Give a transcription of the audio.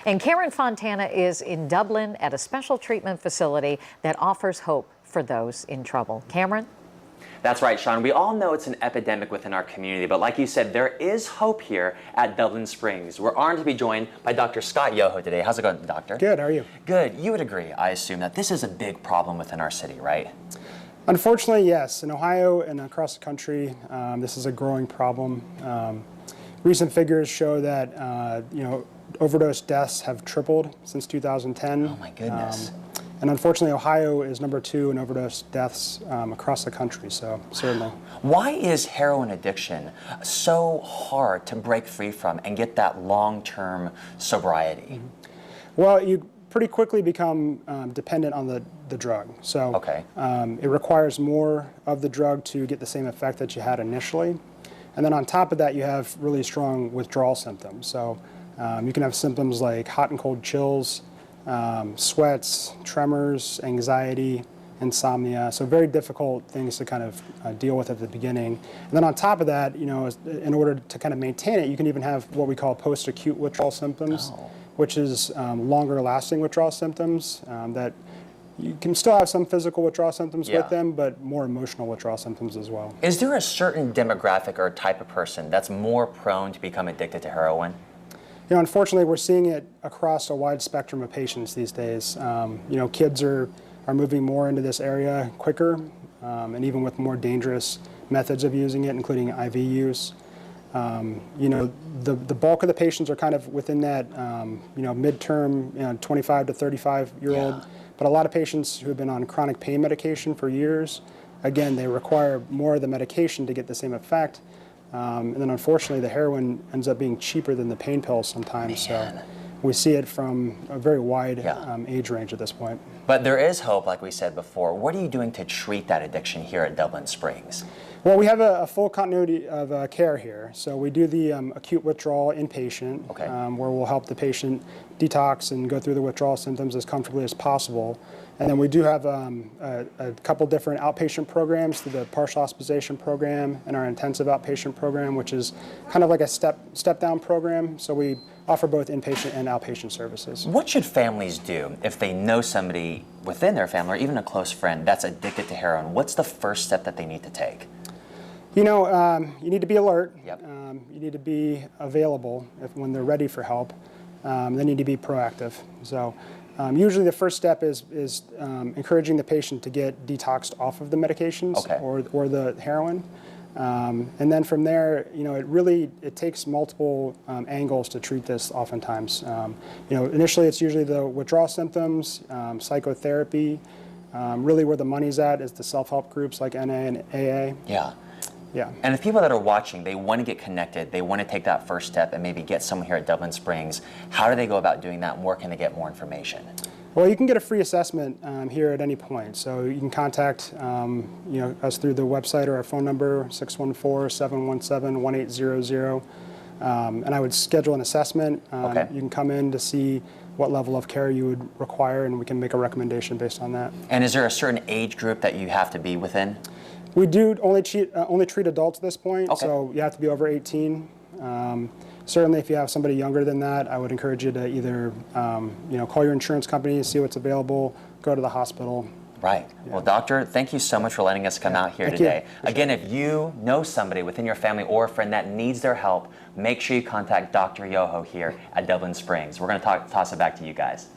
And Karen Fontana is in Dublin at a special treatment facility that offers hope for those in trouble. Cameron? That's right, Sean. We all know it's an epidemic within our community, but like you said, there is hope here at Dublin Springs. We're honored to be joined by Dr. Scott Yoho today. How's it going, Doctor? Good, how are you? Good. You would agree, I assume, that this is a big problem within our city, right? Unfortunately, yes. In Ohio and across the country, this is a growing problem. Recent figures show that overdose deaths have tripled since 2010. Oh my goodness. And unfortunately, Ohio is #2 in overdose deaths across the country, so certainly. Why is heroin addiction so hard to break free from and get that long-term sobriety? Well, you pretty quickly become dependent on the drug. So okay. It requires more of the drug to get the same effect that you had initially. And then on top of that, you have really strong withdrawal symptoms. So you can have symptoms like hot and cold chills, sweats, tremors, anxiety, insomnia. So very difficult things to kind of deal with at the beginning. And then on top of that, in order to kind of maintain it, you can even have what we call post-acute withdrawal symptoms, which is longer lasting withdrawal symptoms that you can still have some physical withdrawal symptoms with them, but more emotional withdrawal symptoms as well. Is there a certain demographic or type of person that's more prone to become addicted to heroin? Unfortunately, we're seeing it across a wide spectrum of patients these days. Kids are moving more into this area quicker, and even with more dangerous methods of using it, including IV use. The bulk of the patients are kind of within that, midterm, 25 to 35-year-old. But a lot of patients who have been on chronic pain medication for years, again, they require more of the medication to get the same effect. And then unfortunately, the heroin ends up being cheaper than the pain pills sometimes. Man. So we see it from a very wide age range at this point. But there is hope, like we said before. What are you doing to treat that addiction here at Dublin Springs? Well, we have a full continuity of care here. So we do the acute withdrawal inpatient, where we'll help the patient detox and go through the withdrawal symptoms as comfortably as possible. And then we do have a couple different outpatient programs through the partial hospitalization program and our intensive outpatient program, which is kind of like a step-down program. So we offer both inpatient and outpatient services. What should families do if they know somebody within their family or even a close friend that's addicted to heroin? What's the first step that they need to take? You need to be alert. You need to be available when they're ready for help. They need to be proactive. So usually the first step is encouraging the patient to get detoxed off of the medications or the heroin. And then from there, it takes multiple angles to treat this oftentimes. Initially it's usually the withdrawal symptoms, psychotherapy. Really where the money's at is the self-help groups like NA and AA. Yeah. And if people that are watching, they want to get connected, they want to take that first step and maybe get someone here at Dublin Springs, how do they go about doing that and where can they get more information? Well, you can get a free assessment here at any point. So you can contact us through the website or our phone number, 614-717-1800. And I would schedule an assessment. You can come in to see what level of care you would require, and we can make a recommendation based on that. And is there a certain age group that you have to be within? We do only treat adults at this point, so you have to be over 18. Certainly, if you have somebody younger than that, I would encourage you to either call your insurance company and see what's available, go to the hospital. Right. Yeah. Well, doctor, thank you so much for letting us come out here today. Again, if you know somebody within your family or a friend that needs their help, make sure you contact Dr. Yoho here at Dublin Springs. We're going to toss it back to you guys.